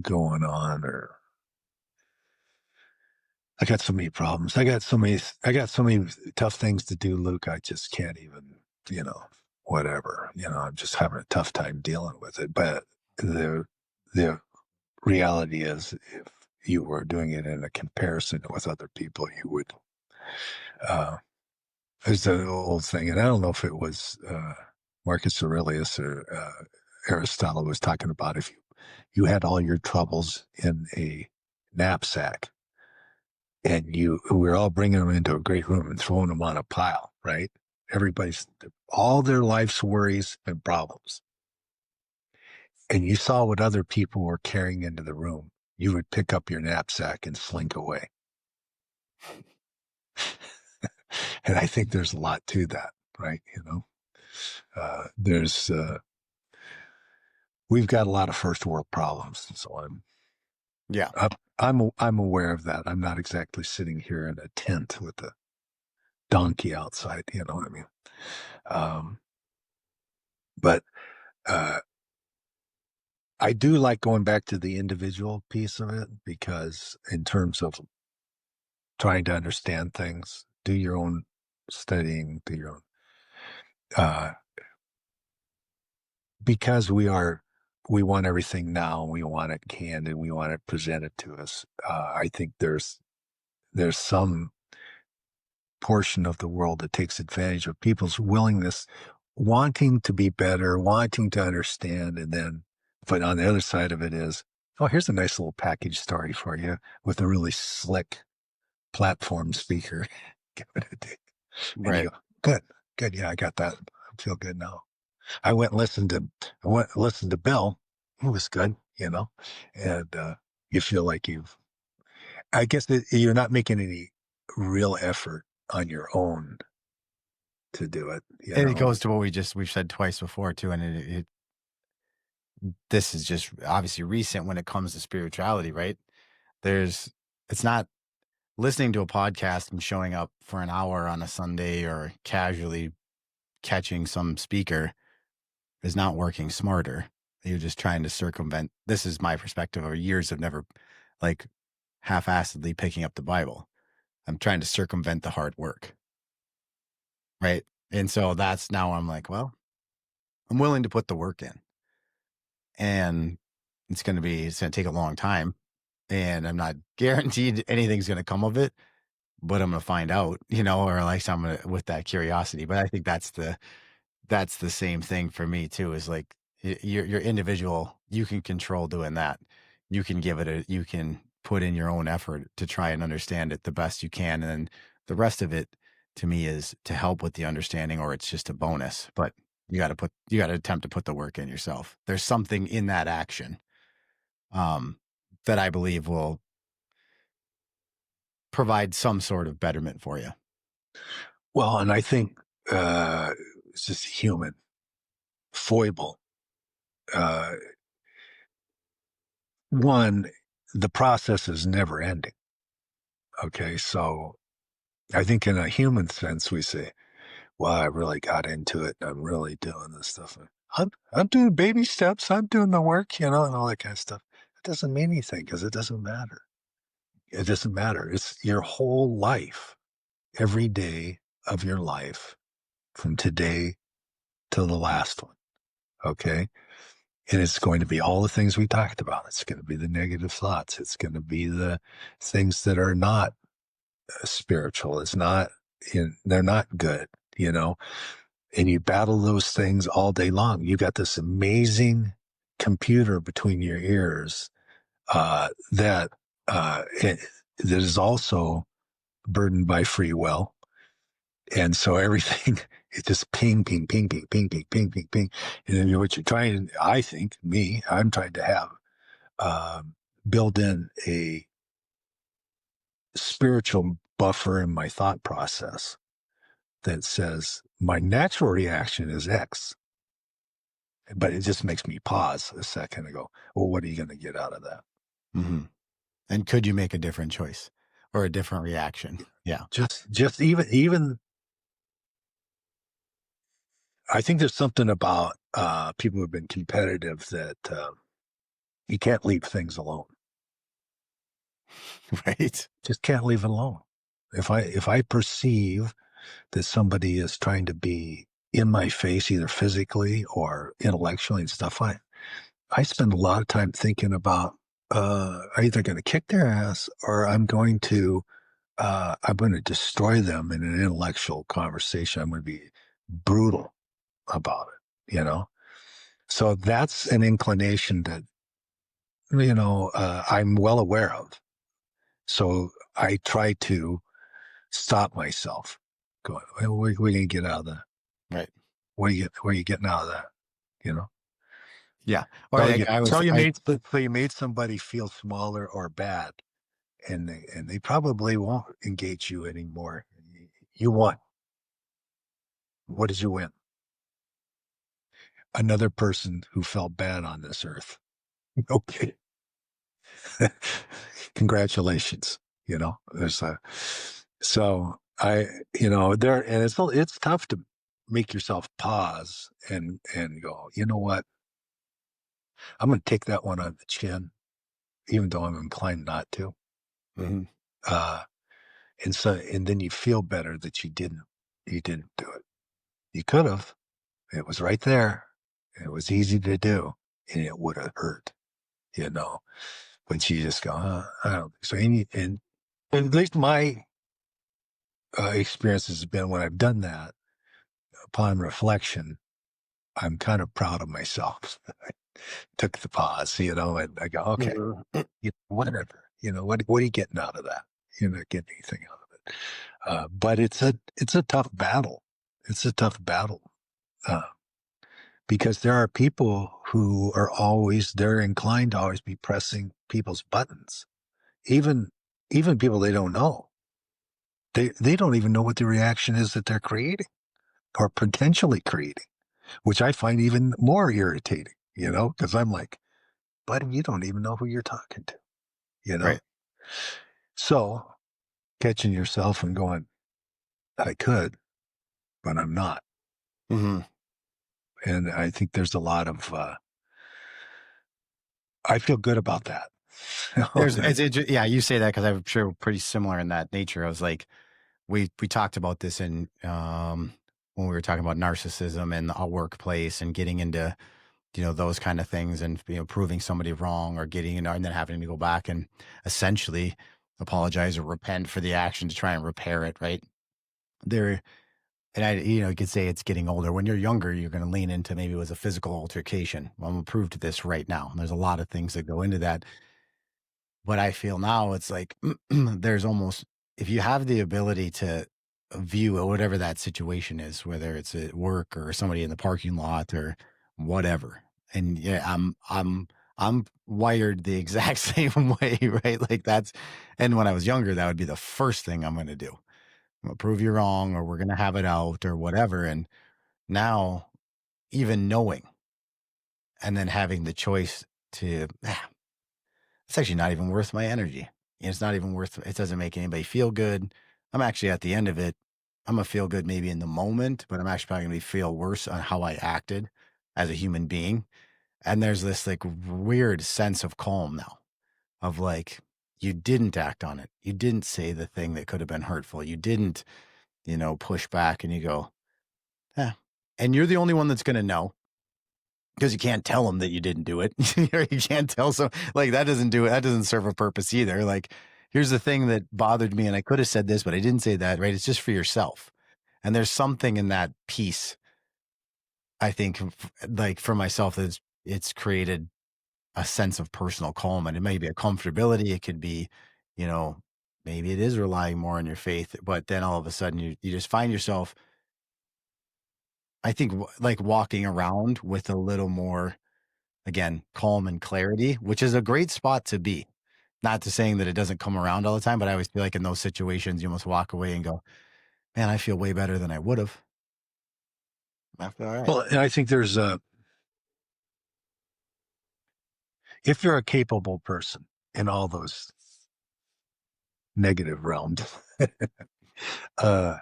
going on, or I got so many problems. I got so many tough things to do, Luke. I just can't even, whatever. I'm just having a tough time dealing with it. But the reality is, you were doing it in a comparison with other people, you would, uh, there's the old thing, and I don't know if it was Marcus Aurelius or Aristotle was talking about if you had all your troubles in a knapsack and we're all bringing them into a great room and throwing them on a pile, right? Everybody's all their life's worries and problems. And you saw what other people were carrying into the room, you would pick up your knapsack and slink away. And I think there's a lot to that, right? There's we've got a lot of first world problems, so Yeah. I'm aware of that. I'm not exactly sitting here in a tent with a donkey outside. You know what I mean? Um, but uh, I do like going back to the individual piece of it because, in terms of trying to understand things, do your own studying, do your own. Uh, because we want everything now, we want it canned, and we want it presented to us. I think there's some portion of the world that takes advantage of people's willingness, wanting to be better, wanting to understand, and then, but on the other side of it is, oh, here's a nice little package story for you with a really slick platform speaker. Give it a dig. And you Right. go, good, good. Yeah, I got that. I feel good now. I went and listened to Bill. He was good, and you feel like I guess that you're not making any real effort on your own to do it, And it goes to what we've said twice before too. And this is just obviously recent when it comes to spirituality, right? It's not listening to a podcast and showing up for an hour on a Sunday or casually catching some speaker is not working smarter. You're just trying to circumvent. This is my perspective over years of never like half-assedly picking up the Bible. I'm trying to circumvent the hard work. Right. And so that's now I'm like, well, I'm willing to put the work in and it's going to take a long time and I'm not guaranteed anything's going to come of it, but I'm going to find out, or at least I'm going to, with that curiosity. But I think that's the same thing for me too, is like your individual, you can control doing that. You can put in your own effort to try and understand it the best you can. And then the rest of it to me is to help with the understanding, or it's just a bonus, but you got to attempt to put the work in yourself. There's something in that action, um, that I believe will provide some sort of betterment for you. Well, and I think it's just human foible. Uh, One, the process is never ending. Okay, so I think in a human sense, we say, "Well, I really got into it. I'm really doing this stuff. I'm doing baby steps. I'm doing the work, and all that kind of stuff." It doesn't mean anything because it doesn't matter. It doesn't matter. It's your whole life, every day of your life, from today to the last one. Okay. And it's going to be all the things we talked about. It's going to be the negative thoughts. It's going to be the things that are not spiritual. They're not good, and you battle those things all day long. You got this amazing computer between your ears, that, that is also burdened by free will. And so everything, it just ping, ping, ping, ping, ping, ping, ping, ping, ping. And then what you're trying, I think, I'm trying to have, build in a spiritual buffer in my thought process that says my natural reaction is X, but it just makes me pause a second and go, well, what are you going to get out of that? Mm-hmm. And could you make a different choice or a different reaction? Yeah. Just even I think there's something about people who have been competitive that you can't leave things alone. Right. Just can't leave it alone. If I perceive that somebody is trying to be in my face, either physically or intellectually and stuff, I spend a lot of time thinking about either going to kick their ass or I'm going to destroy them in an intellectual conversation. I'm going to be brutal about it, you know? So that's an inclination that, I'm well aware of. So I try to stop myself going, well, where are you going to get out of that? Right. Where are you getting out of that? You know? Yeah. Or like I was, I, So you made somebody feel smaller or bad, and they probably won't engage you anymore. You won. What did you win? Another person who felt bad on this earth. Okay. Congratulations. There's a, so I, there, and it's tough to make yourself pause and go, you know what? I'm going to take that one on the chin, even though I'm inclined not to. mhm. Uh, and then you feel better that you didn't do it. You could have. It was right there. It was easy to do, and it would have hurt, you know. But you just go, I don't think so. And at least my experience has been when I've done that. Upon reflection, I'm kind of proud of myself. I took the pause, and I go, okay, Mhm. whatever. What are you getting out of that? You're not getting anything out of it. But it's a tough battle. It's a tough battle. Uh, because there are people who they're inclined to always be pressing people's buttons, even people they don't know. They don't even know what the reaction is that they're creating or potentially creating, which I find even more irritating, because I'm like, buddy, you don't even know who you're talking to, you know? Right. So catching yourself and going, I could, but I'm not. Mhm. And I think there's a lot of, I feel good about that. Yeah, you say that because I'm sure we're pretty similar in that nature. I was like, we talked about this in when we were talking about narcissism and a workplace and getting into those kind of things and proving somebody wrong or getting and then having to go back and essentially apologize or repent for the action to try and repair it. Right there, and you could say it's getting older. When you're younger, you're going to lean into maybe it was a physical altercation. Well, I'm gonna prove to this right now. And there's a lot of things that go into that. What I feel now, it's like there's almost if you have the ability to view whatever that situation is, whether it's at work or somebody in the parking lot or whatever. And yeah, I'm wired the exact same way, right? Like and when I was younger, that would be the first thing I'm gonna do. I'm gonna prove you wrong, or we're gonna have it out, or whatever. And now, even knowing and then having the choice to it's actually not even worth my energy. It's not even worth it doesn't make anybody feel good. I'm actually at the end of it, I'm gonna feel good maybe in the moment, but I'm actually probably gonna feel worse on how I acted as a human being. And there's this like weird sense of calm now of like, you didn't act on it. You didn't say the thing that could have been hurtful. You didn't, push back and you go, yeah. And you're the only one that's gonna know. Because you can't tell them that you didn't do it. You can't tell some like that doesn't do it. That doesn't serve a purpose either. Like, here's the thing that bothered me, and I could have said this, but I didn't say that. Right? It's just for yourself. And there's something in that piece. I think, like for myself, that's it's created a sense of personal calm, and it may be a comfortability. It could be, you know, maybe it is relying more on your faith, but then all of a sudden you just find yourself. I think like walking around with a little more again, calm and clarity, which is a great spot to be. Not to saying that it doesn't come around all the time, but I always feel like in those situations, you almost walk away and go, man, I feel way better than I would have. I feel all right. Well, and I think if you're a capable person in all those negative realms, uh,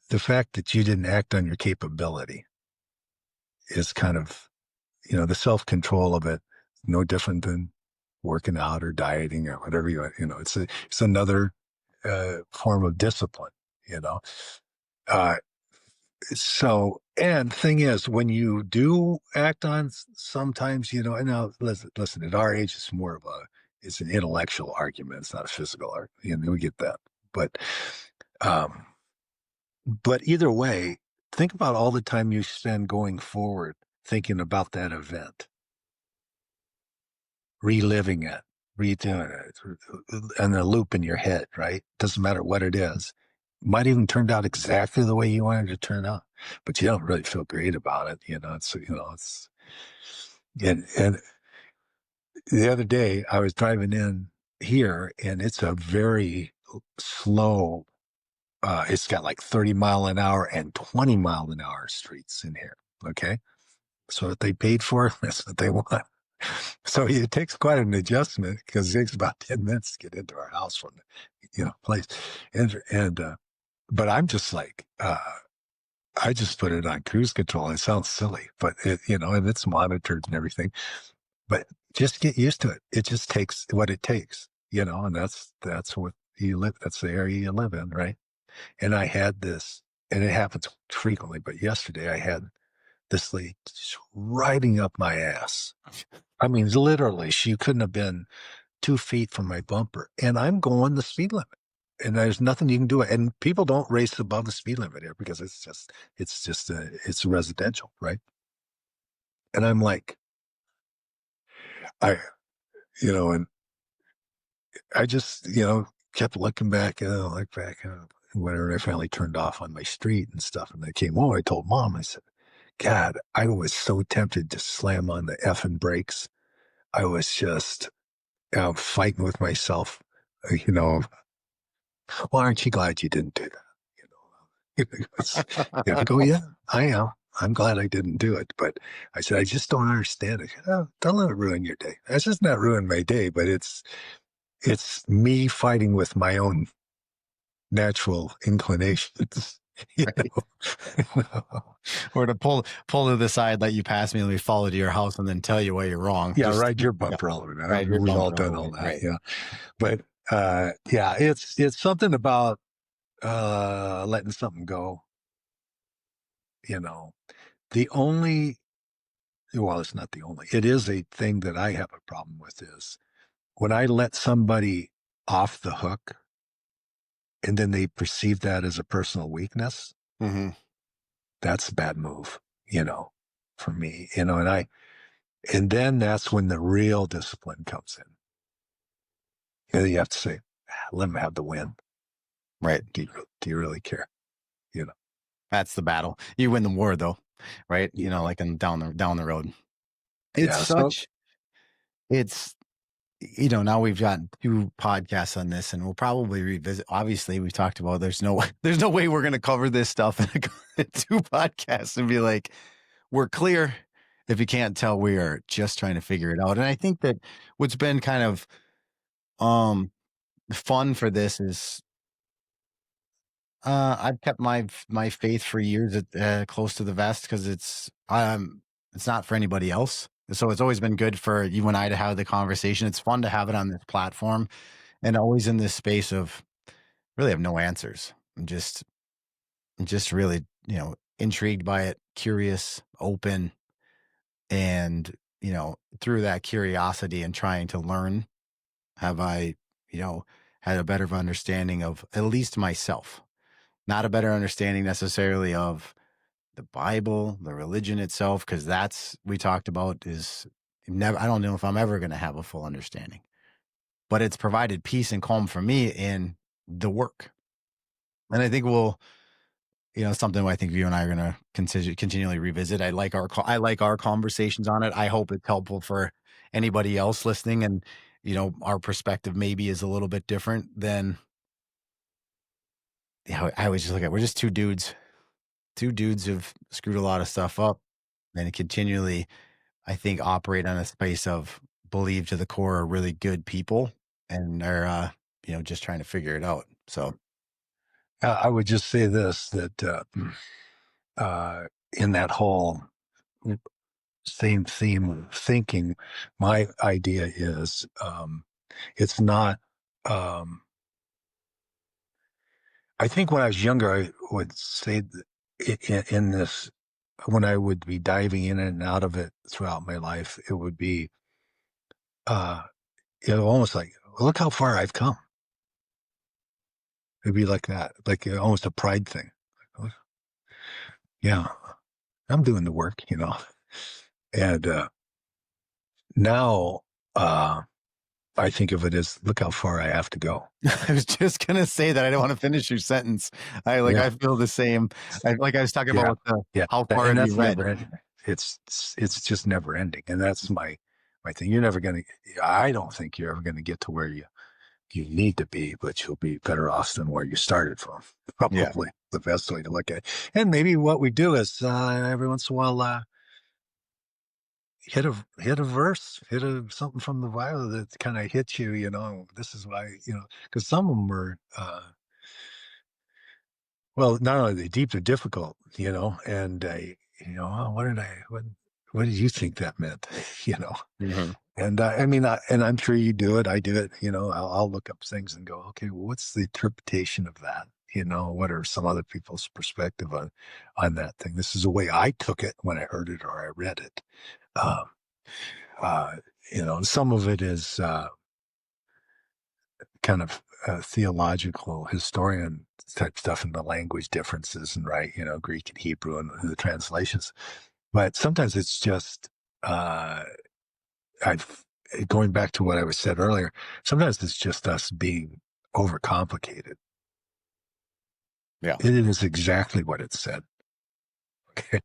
the fact that you didn't act on your capability is kind of, the self control of it, no different than working out or dieting or whatever it's another form of discipline, you know. Uh, so And thing is, when you do act on sometimes, and now listen, at our age, it's more of it's an intellectual argument. It's not a physical argument. We get that. But, um, but either way, think about all the time you spend going forward thinking about that event, reliving it, redoing it, and a loop in your head, right? Doesn't matter what it is. Might even turned out exactly the way you wanted it to turn out, but you don't really feel great about it. And the other day I was driving in here and it's a very slow, it's got like 30-mile-an-hour and 20-mile-an-hour streets in here. Okay. So what they paid for, that's what they want. So it takes quite an adjustment because it takes about 10 minutes to get into our house from the, place. But I'm just like, I just put it on cruise control. It sounds silly, but and it's monitored and everything, but just get used to it. It just takes what it takes, and that's what you live. That's the area you live in. Right. And I had this, and it happens frequently, but yesterday I had this lady just riding up my ass. I mean, literally, she couldn't have been 2 feet from my bumper, and I'm going the speed limit, and there's nothing you can do. And people don't race above the speed limit here because it's residential, right? And I'm like, I, and I just, kept looking back, look back, whatever. I finally turned off on my street and stuff, and I came home. I told Mom, I said, God, I was so tempted to slam on the effing brakes. I was just fighting with myself, you know, well, aren't you glad you didn't do that? I go, yeah, I am. I'm glad I didn't do it. But I said, I just don't understand it. Oh, don't let it ruin your day. That's just not ruin my day, but it's me fighting with my own natural inclinations. Right. Or to pull to the side, let you pass me, let me follow to your house, and then tell you why you're wrong. Yeah, Just ride your bumper all the way. right, your We've all bumper all done the all way. that. Right. Yeah. But yeah, it's something about letting something go. You know, the only well, it's not the only. It is a thing that I have a problem with is when I let somebody off the hook and then they perceive that as a personal weakness, Mm-hmm. that's a bad move, for me, and then that's when the real discipline comes in. You have to say, let them have the win. Right. Do you really care? That's the battle. You win the war, though, right? Yeah. Like down the road. It's Yeah. So, such. It's now we've got 2 podcasts on this, and we'll probably revisit. Obviously, we talked about there's no way we're going to cover this stuff in 2 podcasts and be like, we're clear. If you can't tell, we are just trying to figure it out. And I think that what's been kind of fun for this is I've kept my faith for years at close to the vest because it's not for anybody else. So it's always been good for you and I to have the conversation. It's fun to have it on this platform and always in this space of really have no answers. I'm just really, intrigued by it, curious, open, and, through that curiosity and trying to learn, have I, had a better understanding of at least myself, not a better understanding necessarily of the Bible, the religion itself, because we talked about is never, I don't know if I'm ever going to have a full understanding, but it's provided peace and calm for me in the work. And I think something I think you and I are going to continually revisit. I like our conversations on it. I hope it's helpful for anybody else listening. And, our perspective maybe is a little bit different than, I always just look at, we're just two dudes who've screwed a lot of stuff up and continually, I think, operate on a space of believe to the core are really good people and are, just trying to figure it out. So, I would just say this that in that whole same theme of thinking, my idea is it's not. I think when I was younger, I would say that in this when I would be diving in and out of it throughout my life, it would be, uh, almost like, look how far I've come. It'd be like that, like almost a pride thing. Like, "Oh, yeah, I'm doing the work, you know." And now I think of it as, look how far I have to go. I was just gonna say that I don't want to finish your sentence. Yeah, I feel the same. Like I was talking about yeah, with the yeah. how far And have you that's read? never ending. It's just never ending, and that's my thing. You're never gonna. I don't think you're ever gonna get to where you need to be, but you'll be better off than where you started from. Yeah. Probably the best way to look at it. And maybe what we do is every once in a while hit a verse, something from the Bible that kind of hits you. This is why, because some of them are. Well, not only are they deep, they're difficult, and "Oh, what did you think that meant?" you know, Hmm. and I mean, and I'm sure you do it. I do it. I'll look up things and go, okay, well, what's the interpretation of that? What are some other people's perspective on that thing? This is the way I took it when I heard it or I read it. Um, uh, some of it is kind of theological historian type stuff and the language differences and right, Greek and Hebrew and the translations. But sometimes it's just I've going back to what I was said earlier. Sometimes it's just us being overcomplicated. Yeah. It is exactly what it said. Okay,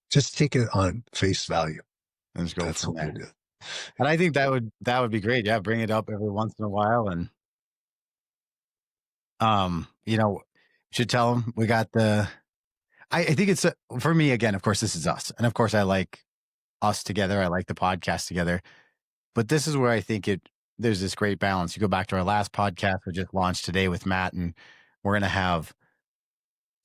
just take it on face value. And just go That's from what there. it is. And I think that would be great. Yeah, bring it up every once in a while, and you know, should tell them we got the. I think it's for me again. Of course, this is us, and of course, I like us together. I like the podcast together. But this is where I think there's this great balance. You go back to our last podcast we just launched today with Matt, and we're gonna have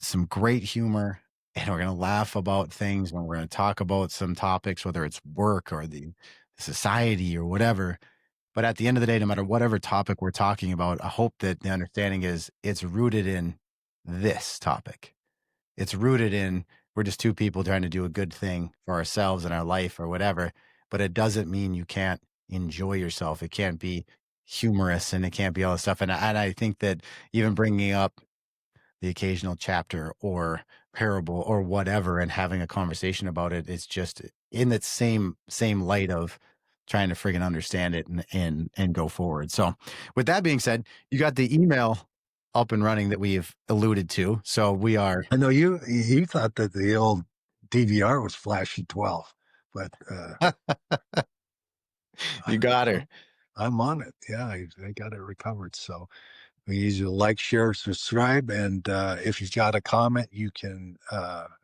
some great humor and we're gonna laugh about things when we're gonna talk about some topics, whether it's work or the society or whatever. But at the end of the day, no matter whatever topic we're talking about, I hope that the understanding is it's rooted in this topic. It's rooted in we're just two people trying to do a good thing for ourselves and our life or whatever. But it doesn't mean you can't enjoy yourself. It can't be humorous and it can't be all this stuff. And I think that even bringing up the occasional chapter or parable or whatever and having a conversation about it, it's just in that same light of trying to friggin' understand it and go forward. So with that being said, you got the email up and running that we've alluded to. So we are. I know you thought that the old DVR was flashing 12, but You got her. I'm on it. Yeah, I got it recovered. So we need you to like, share, subscribe, and if you've got a comment, you can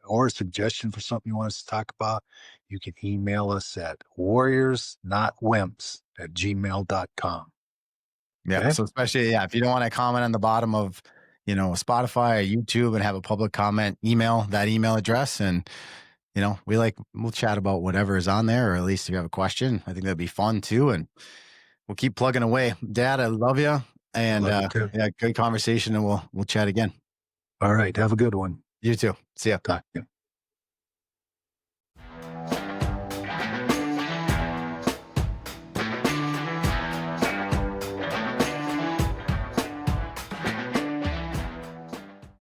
or a suggestion for something you want us to talk about, you can email us at warriorsnotwimps@gmail.com. Yep. Okay. So especially, yeah, if you don't want to comment on the bottom of, Spotify or YouTube and have a public comment, email that email address. And, we'll chat about whatever is on there, or at least if you have a question, I think that'd be fun too. And we'll keep plugging away. Dad, I love you. And Love you too. yeah, good conversation and we'll chat again. All right. Have a good one. You too. See ya. Talk.